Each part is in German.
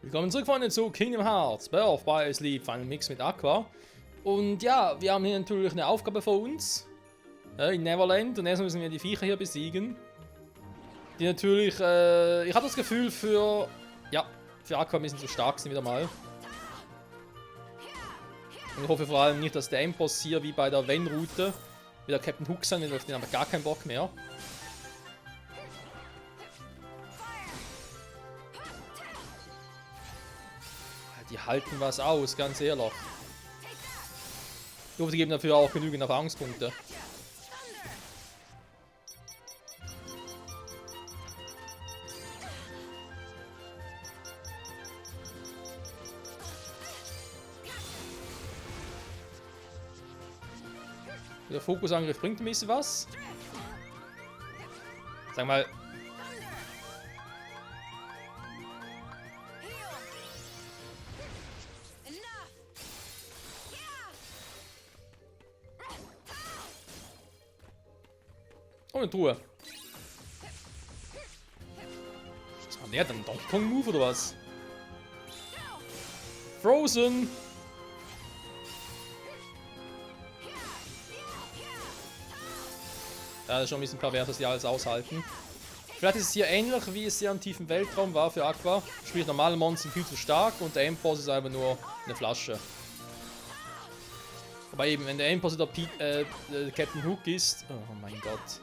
Willkommen zurück, Freunde, zu Kingdom Hearts Birth by Sleep, Final Mix mit Aqua. Und ja, wir haben hier natürlich eine Aufgabe vor uns. In Neverland. Und erst müssen wir die Viecher hier besiegen. Die natürlich, ich habe das Gefühl für Aqua ein bisschen zu stark sind wieder mal. Und ich hoffe vor allem nicht, dass der Endboss hier wie bei der Ven-Route wieder Captain Hook sein wird, auf den haben wir gar keinen Bock mehr. Die halten was aus, ganz ehrlich. Ich hoffe, die geben dafür auch genügend Erfahrungspunkte. Der Fokusangriff bringt ein bisschen was. Sag mal. Oh, eine Truhe. Was war der dann? Donkey Kong Move oder was? Frozen! Ja, das ist schon ein bisschen pervers, dass die alles aushalten. Vielleicht ist es hier ähnlich, wie es hier im tiefen Weltraum war für Aqua. Sprich, normale Monster sind viel zu stark und der Endboss ist einfach nur eine Flasche. Aber eben, wenn der Endboss der Captain Hook ist... Oh mein Gott.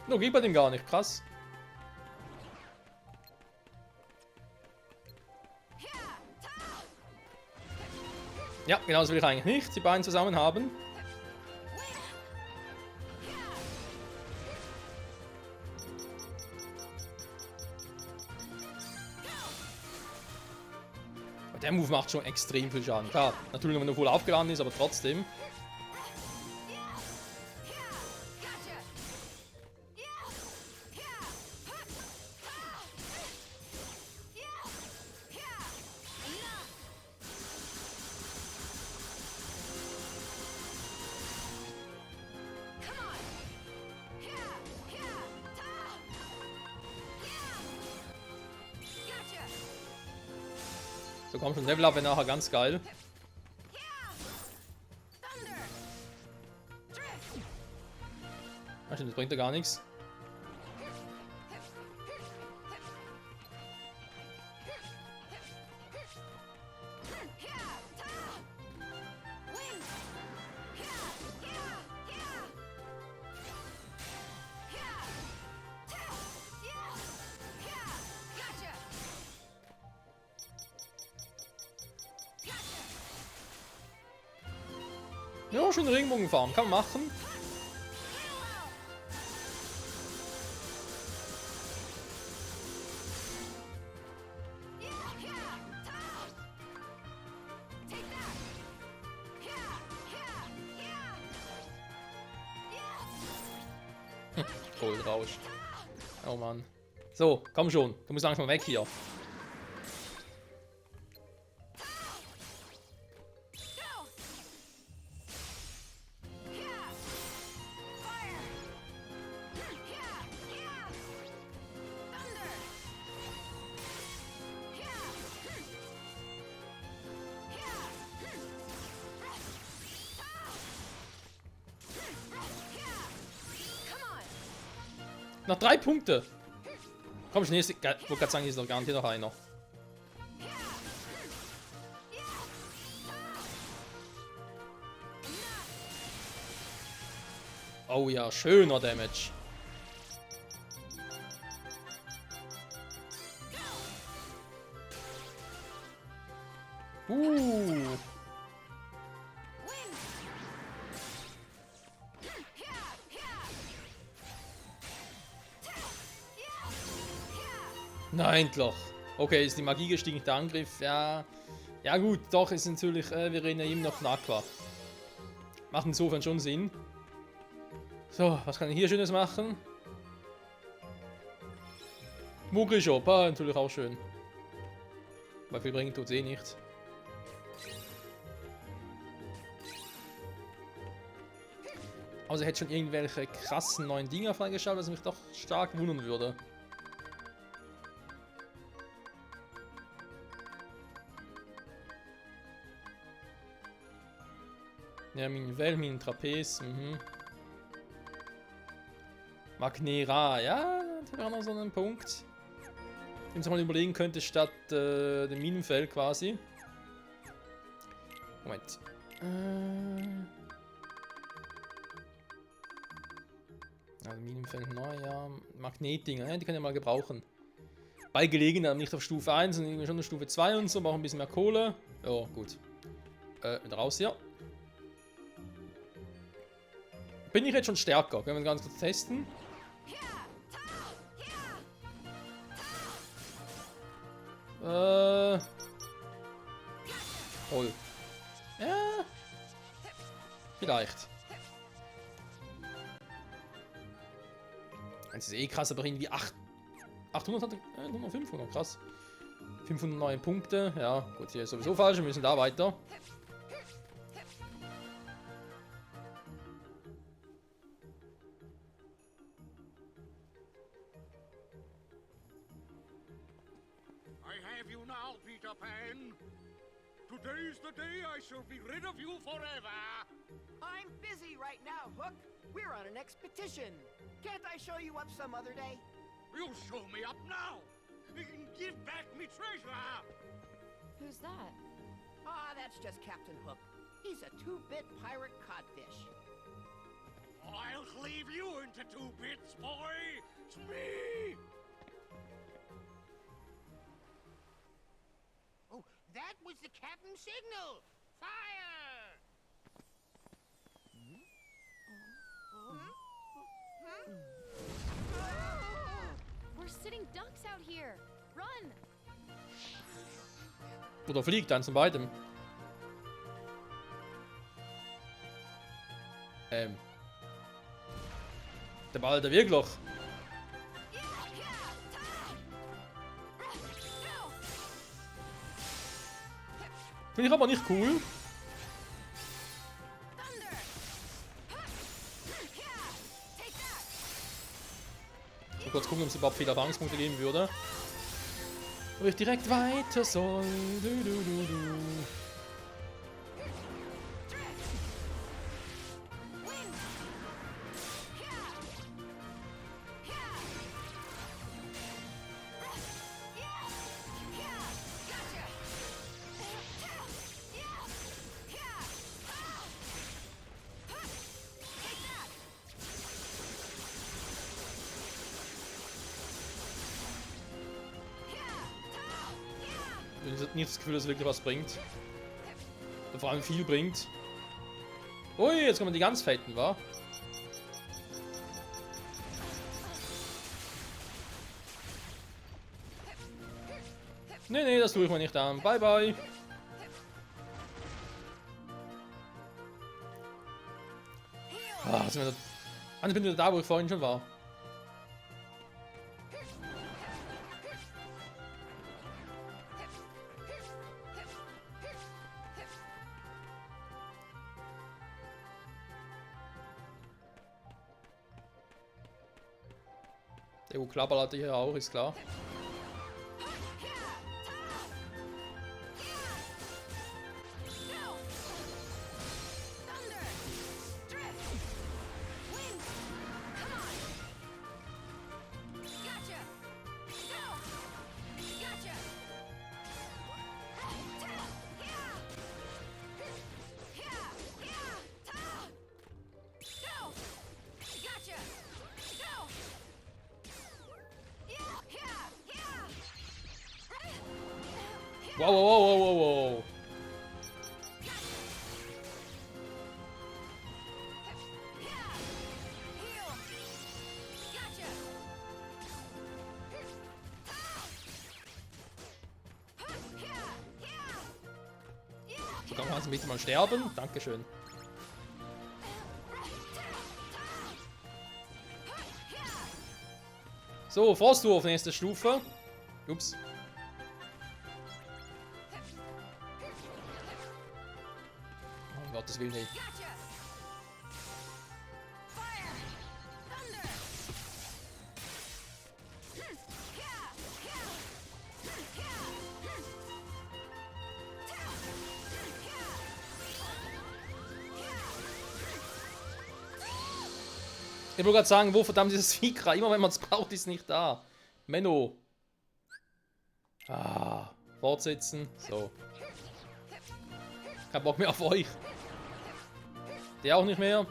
No, geht bei dem gar nicht, krass. Ja, genau das will ich eigentlich nicht, die beiden zusammen haben. Aber der Move macht schon extrem viel Schaden. Klar, natürlich wenn er voll aufgeladen ist, aber trotzdem. So, komm schon, Level Up wäre nachher ganz geil. Ach, das bringt ja gar nichts. Ja, schön Regenbogen fahren, kann man machen. Voll Rausch. Oh Mann. So, komm schon, du musst langsam weg hier. Noch 3 Punkte. Komm schon, ich wollte gerade sagen, hier ist noch garantiert noch einer. Oh ja, schöner Damage. Nein, doch. Okay, ist die Magie gestiegen, der Angriff, ja. Ja gut, doch, ist natürlich, wir reden ja eben noch von Aqua. Macht insofern schon Sinn. So, was kann ich hier Schönes machen? Mugri-Shop, natürlich auch schön. Weil viel bringen tut es eh nicht. Also er hätte schon irgendwelche krassen neuen Dinger freigeschaltet, was mich doch stark wundern würde. Ja, Minenwell, Minentrapez, Magnera, ja, das wäre auch noch so ein Punkt. Den man sich mal überlegen könnte, statt dem Minenfell quasi. Moment. Also Minenfeld neu, ja. Magnetdinger, ja, die kann ich mal gebrauchen. Bei Gelegenheit, nicht auf Stufe 1, sondern schon auf Stufe 2 und so, brauchen ein bisschen mehr Kohle. Ja, gut. Wieder raus hier. Bin ich jetzt schon stärker? Können wir ganz kurz testen. Toll. Ja. Vielleicht. Das ist eh krass, aber irgendwie 800 hat er, nur noch 500, krass. 500 neue Punkte, ja, gut, hier ist sowieso falsch, wir müssen da weiter. I have you now, Peter Pan. Today's the day I shall be rid of you forever. I'm busy right now, Hook. We're on an expedition. Can't I show you up some other day? You show me up now. Give back me treasure. Who's that? Ah, that's just Captain Hook. He's a two-bit pirate codfish. I'll cleave you into 2 bits, boy. It's me. Oh, that was the captain's signal. Fire! We're sitting ducks out here. Run! Oder fliegt, eins von beidem. Der Ball, der Wirkloch. Finde ich aber nicht cool. Ich will kurz gucken, ob es überhaupt viele Erfahrungspunkte geben würde. Ob ich direkt weiter soll. Ich habe nicht das Gefühl, dass es wirklich was bringt. Oder vor allem viel bringt. Ui, jetzt kommen die ganz fetten, wa? Nee, nee, das tue ich mir nicht an. Bye, bye. Ah, jetzt bin ich wieder da, wo ich vorhin schon war. Der Klapper hatte hier auch, ist klar. Wow, wow, wow, wow, wow. So, kann man also bitte mal sterben. Dankeschön. So, Frostwurf, nächste Stufe. Ups. Oh, Gottes Willen, ey. Ich wollte gerade sagen, wo verdammt dieses Vieh gerade? Immer wenn man es braucht, ist es nicht da. Menno. Ah, fortsetzen. So. Kein Bock mehr auf euch. Der auch nicht mehr.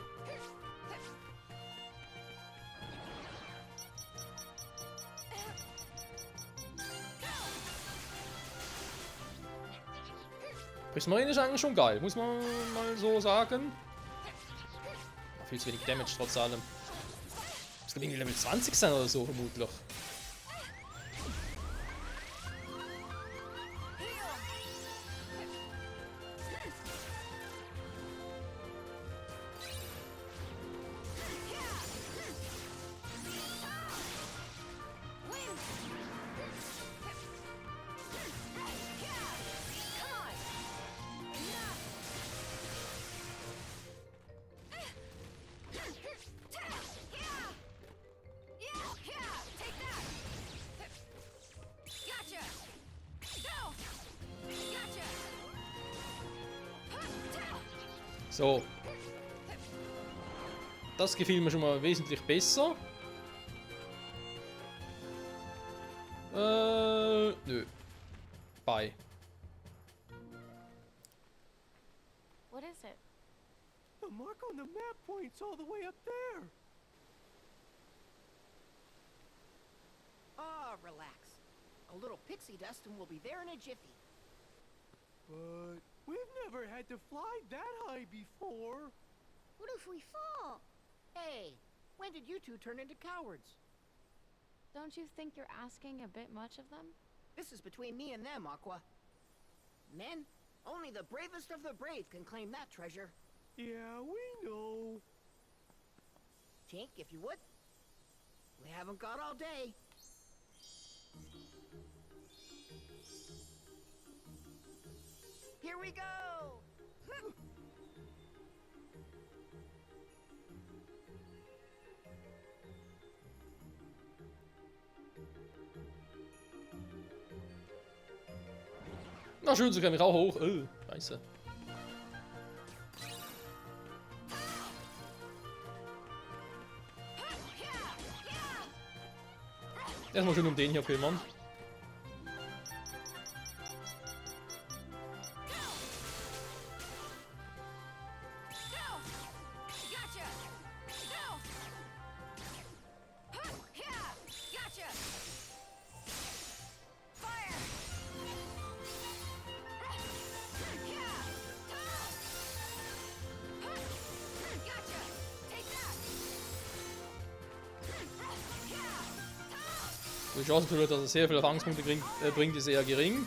Prismarine ist eigentlich schon geil, muss man mal so sagen. Viel zu wenig Damage trotz allem. Das wird irgendwie Level 20 sein oder so, vermutlich. So. Das gefiel mir schon mal wesentlich besser. Nö. Bye. What is it? The mark on the map points all the way up there. Ah, relax. A little pixie dust and we'll be there in a jiffy. But we've never had to fly that high before. What if we fall? Hey, when did you two turn into cowards? Don't you think you're asking a bit much of them? This is between me and them, Aqua. Men, only the bravest of the brave can claim that treasure. Yeah, we know. Tink, if you would. We haven't got all day. Here we go! Na schön, so kann ich auch hoch. Scheiße. Erstmal schön um den hier kümmern. Die Chance, dass er sehr viele Erfahrungspunkte bringt, ist eher gering.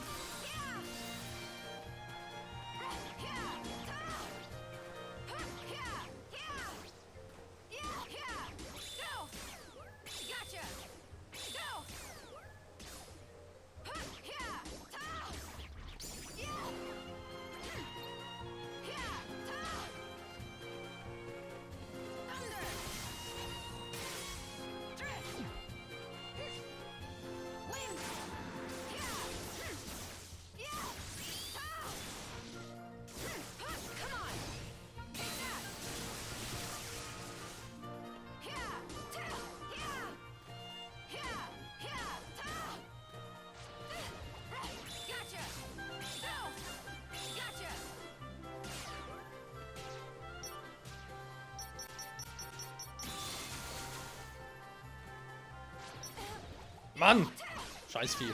Mann! Scheiß Vieh.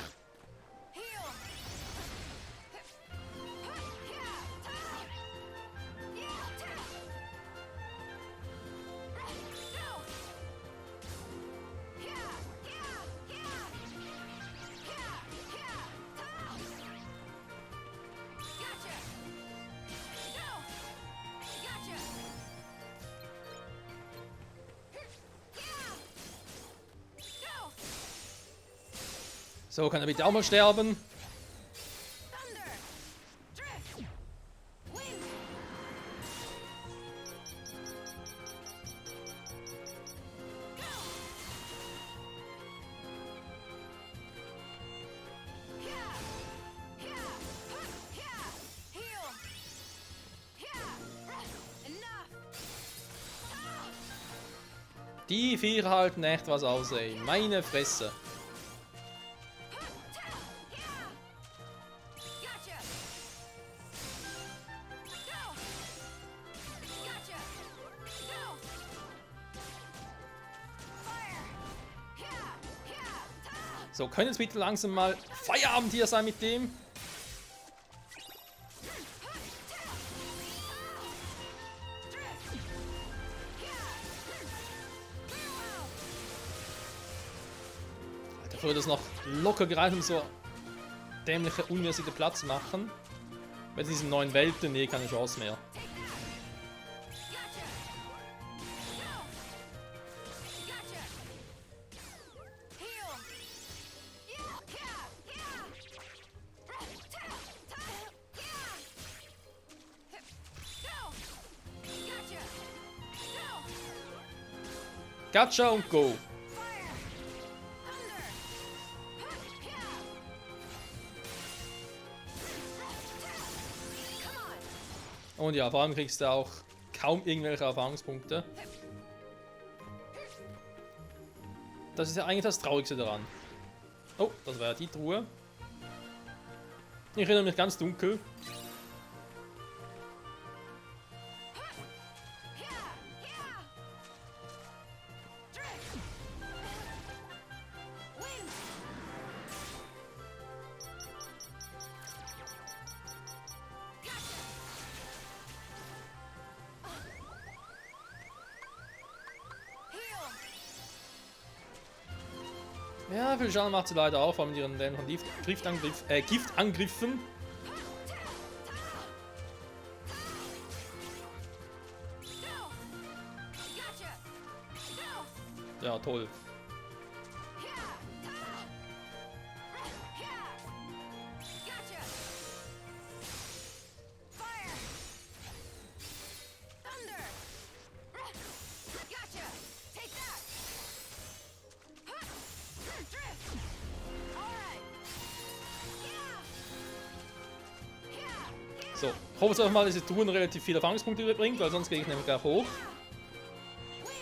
So, kann er bitte auch mal sterben? Die Viecher halten echt was aus, ey. Meine Fresse. Gotcha. Go. Gotcha. Go. Fire. So, können es bitte langsam mal Feierabend hier sein mit dem? Alter, würde das noch locker greifen, so dämliche, unmäßige Platz machen. Bei diesen neuen Welten, nee, keine Chance mehr. Gotcha und go. Und ja, vor allem kriegst du auch kaum irgendwelche Erfahrungspunkte. Das ist ja eigentlich das Traurigste daran. Oh, das war ja die Truhe. Ich erinnere mich ganz dunkel. Ja, viel Schaden macht sie leider auch, vor allem mit ihren dämlichen Giftangriffen. Ja, toll. So, ich hoffe jetzt einfach mal, dass diese Touren relativ viele Erfahrungspunkte überbringt, weil sonst gehe ich nämlich gleich hoch.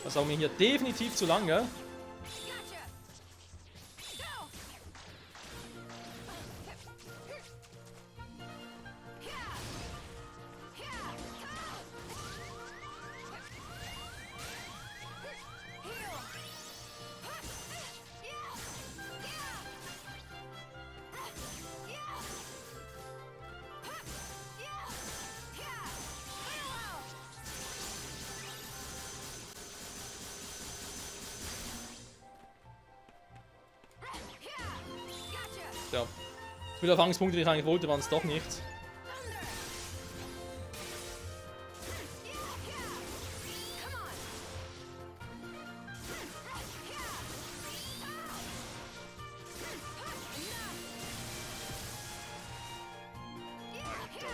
Das dauert mir hier definitiv zu lange. Ja, so viele Erfahrungspunkte, die ich eigentlich wollte, waren es doch nicht.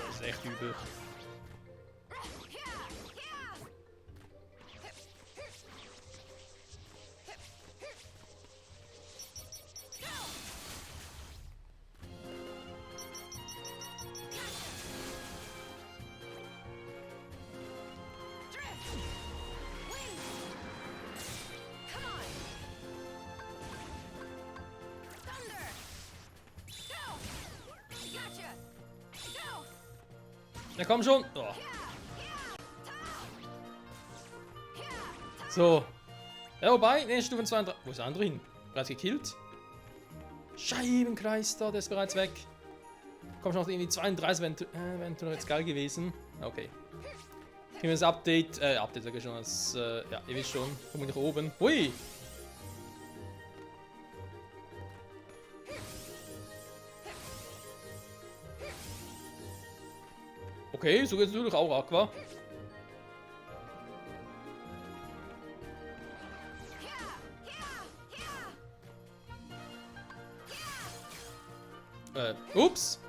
Das ist echt übel. Ja, komm schon. Oh. So. Ja, wobei, ne, Stufen 2 und 3. Wo ist der andere hin? Bereits gekillt? Scheibenkreis da, der ist bereits weg. Komm schon noch irgendwie 32, wäre noch jetzt geil gewesen. Okay. Kriegen wir das Update, Update sag ich schon, das, ja, ihr wisst schon, kommen wir nach oben. Hui! Okay, so geht's natürlich auch, Aqua. Ups.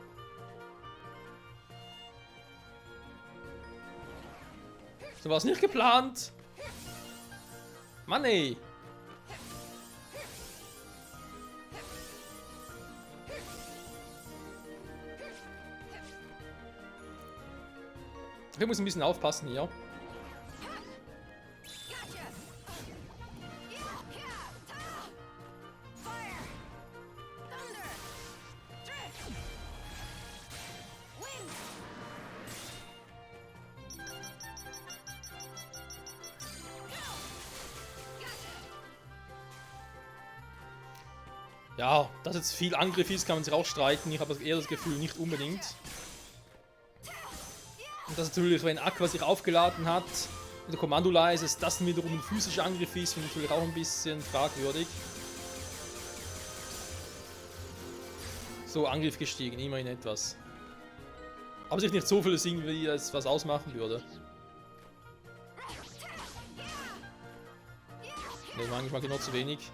So war es nicht geplant. Mann, ey. Ich muss ein bisschen aufpassen hier. Ja, dass jetzt viel Angriff ist, kann man sich auch streiten. Ich habe eher das Gefühl, nicht unbedingt. Und das natürlich, wenn Aqua sich aufgeladen hat, mit der Kommandoleise, dass das wiederum ein physischer Angriff ist, finde ich natürlich auch ein bisschen fragwürdig. So, Angriff gestiegen, immerhin etwas. Aber sich nicht so viel, dass irgendwie es was ausmachen würde. Ne, manchmal genau zu wenig.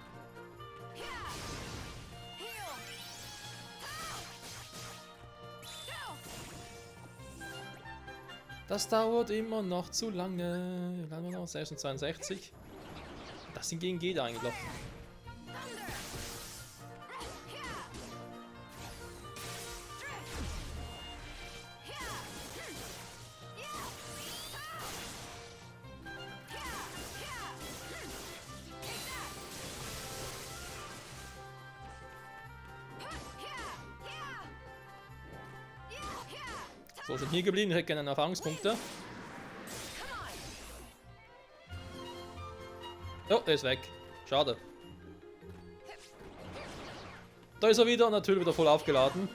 Das dauert immer noch zu lange. Wie lange haben wir noch? 662. Das hingegen geht eigentlich. So, sind hier geblieben. Ich hätte gerne Erfahrungspunkte. Oh, der ist weg. Schade. Da ist er wieder, natürlich wieder voll aufgeladen.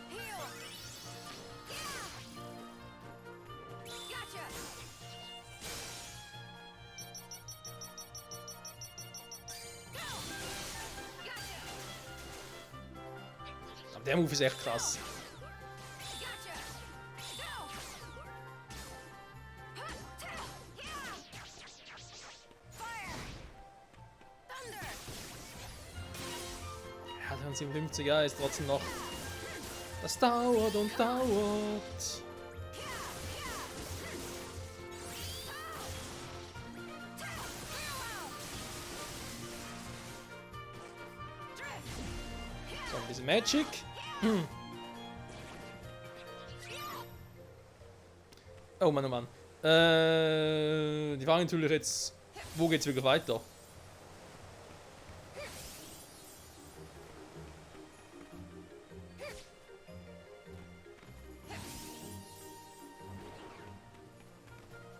Aber der Move ist echt krass. Ja, 57, ja, ist trotzdem noch. Das dauert und dauert. So, ein bisschen Magic. Oh Mann, oh Mann. Die Frage natürlich jetzt, wo geht's wirklich weiter?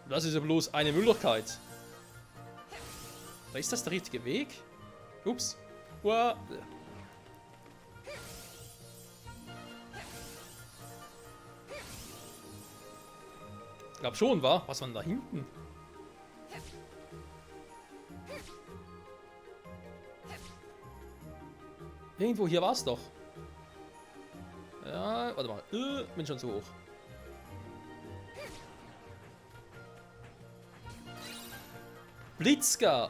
Das ist ja bloß eine Möglichkeit. Ist das der richtige Weg? Ups. Uah. Ich glaube schon, wa? Was war denn da hinten? Irgendwo hier war es doch. Ja, warte mal. Bin schon zu hoch. Blitzka!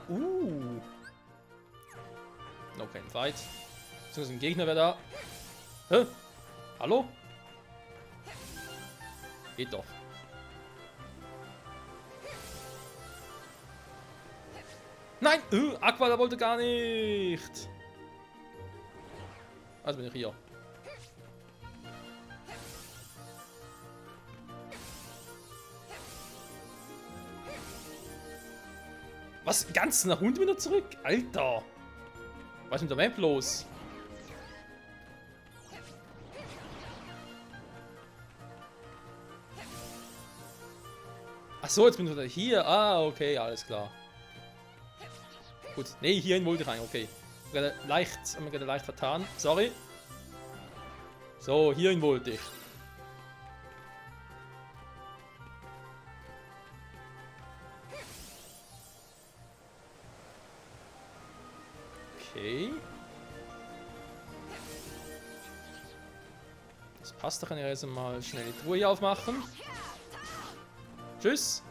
Noch kein Fight. Beziehungsweise ein Gegner wäre da. Hä? Hallo? Geht doch. Nein! Aqua, der wollte gar nicht! Also bin ich hier. Was? Ganz nach unten wieder zurück? Alter! Was ist mit der Map los? Ach so, jetzt bin ich wieder hier. Ah, okay, alles klar. Gut, nee, hierhin wollte ich rein, okay. Haben wir gerade leicht vertan. Sorry. So, hierhin wollte ich. Okay. Das passt, da kann ich jetzt mal schnell die Truhe hier aufmachen. Tschüss.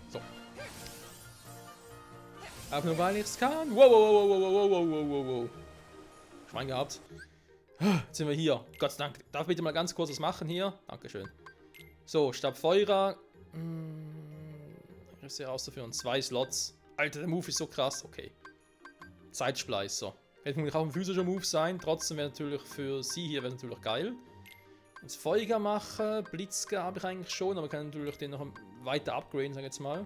So. Auch nur weil ich es kann. Wow, wow, wow, wow, wow, wow, wow, wow, wow. Schwein gehabt. Jetzt sind wir hier. Gott sei Dank. Darf ich bitte mal ganz kurz was machen hier? Dankeschön. So, Stabfeurer. Ich sehe auszuführen. 2 Slots. Alter, der Move ist so krass. Okay. Zeitspleißer. Hätte natürlich auch ein physischer Move sein. Trotzdem wäre natürlich für sie hier natürlich geil. Jetzt Feuer machen. Blitzka habe ich eigentlich schon, aber kann natürlich den noch weiter upgraden, sag ich jetzt mal.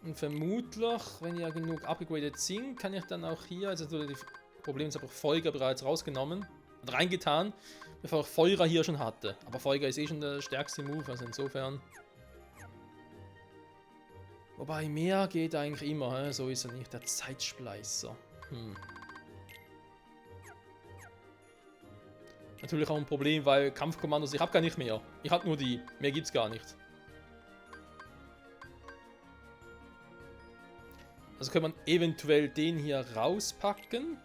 Und vermutlich, wenn ja genug upgraded sind, kann ich dann auch hier, also die Probleme ist aber Feuer bereits rausgenommen und reingetan, bevor ich Feuer hier schon hatte. Aber Feuer ist eh schon der stärkste Move, also insofern. Wobei mehr geht eigentlich immer, so ist er nicht, der Zeitspleißer. Natürlich auch ein Problem, weil Kampfkommandos, ich habe gar nicht mehr. Ich habe nur die, mehr gibt's gar nicht. Also kann man eventuell den hier rauspacken.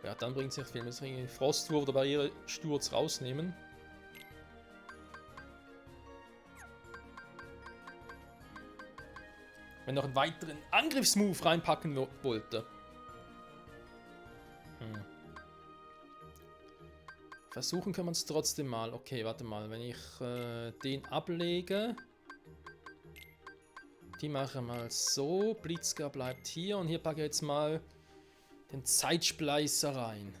Ja, dann bringt es nicht viel. Wir müssen irgendwie Frostwurf oder Barrieresturz rausnehmen. Wenn noch einen weiteren Angriffsmove reinpacken wollte. Versuchen können wir es trotzdem mal. Okay, warte mal. Wenn ich den ablege. Die mache mal so. Blitzger bleibt hier. Und hier packe ich jetzt mal den Zeitspleißer rein.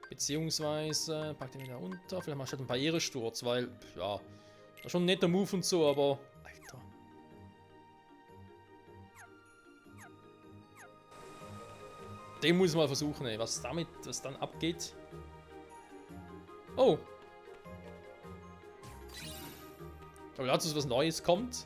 Beziehungsweise packe den wieder unter. Vielleicht mal statt einen Barrieresturz, weil, ja, war schon ein netter Move und so, aber. Alter. Den muss ich mal versuchen, ey. Was dann abgeht. Oh. Aber dazu, dass was Neues kommt.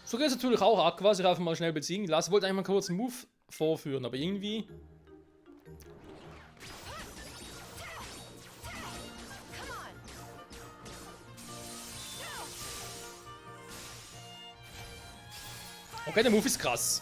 So geht es natürlich auch Aqua, sich einfach mal schnell beziehen lassen. Ich wollte eigentlich mal kurz einen Move vorführen, aber irgendwie. Okay, der Move ist krass.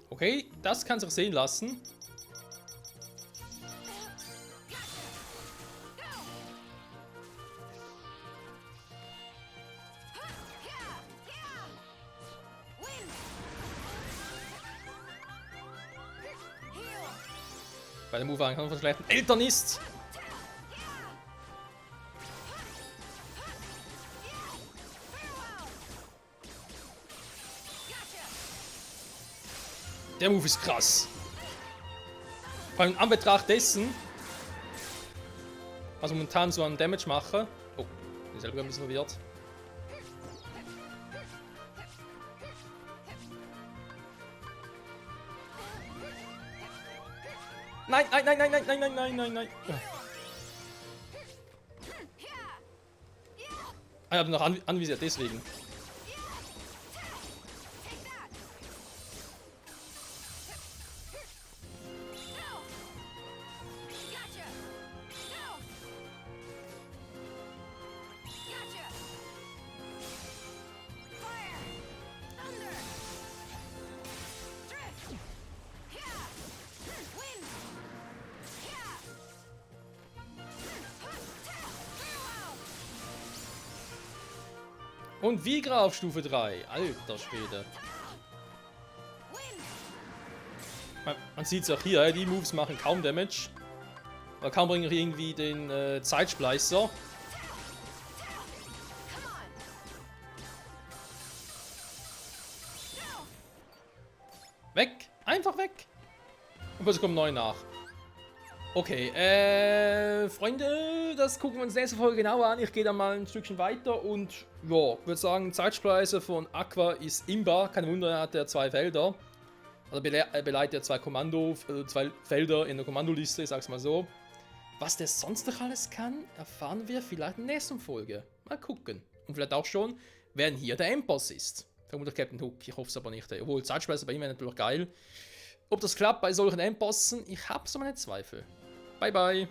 Okay, das kann sich sehen lassen. Weil der Move von schlechten Eltern ist. Der Move ist krass. Vor allem in Anbetracht dessen, was momentan so an Damage mache. Oh, ich bin selber ein bisschen verwirrt. Nein, nein, nein, nein, nein, nein, nein, nein, nein, nein. Ah, ich habe noch anvisiert, deswegen. Und Vigra auf Stufe 3. Alter Schwede. Man sieht es auch hier, die Moves machen kaum Damage. Aber kaum bringe ich irgendwie den Zeitspleißer. Weg! Einfach weg! Und plötzlich kommen neue nach. Okay, Freunde, das gucken wir uns nächste Folge genauer an. Ich gehe dann mal ein Stückchen weiter und ja, ich würde sagen, Zeitspleißer von Aqua ist imbar. Kein Wunder, er hat ja 2 Felder. Also er beleidigt ja 2 Felder in der Kommandoliste, ich sag's mal so. Was der sonst noch alles kann, erfahren wir vielleicht in der nächsten Folge. Mal gucken. Und vielleicht auch schon, wer hier der Endboss ist. Vermutlich Captain Hook, ich hoffe es aber nicht. Obwohl, Zeitspleißer bei ihm wäre natürlich geil. Ob das klappt bei solchen Endbossen, ich habe so meine Zweifel. Bye bye.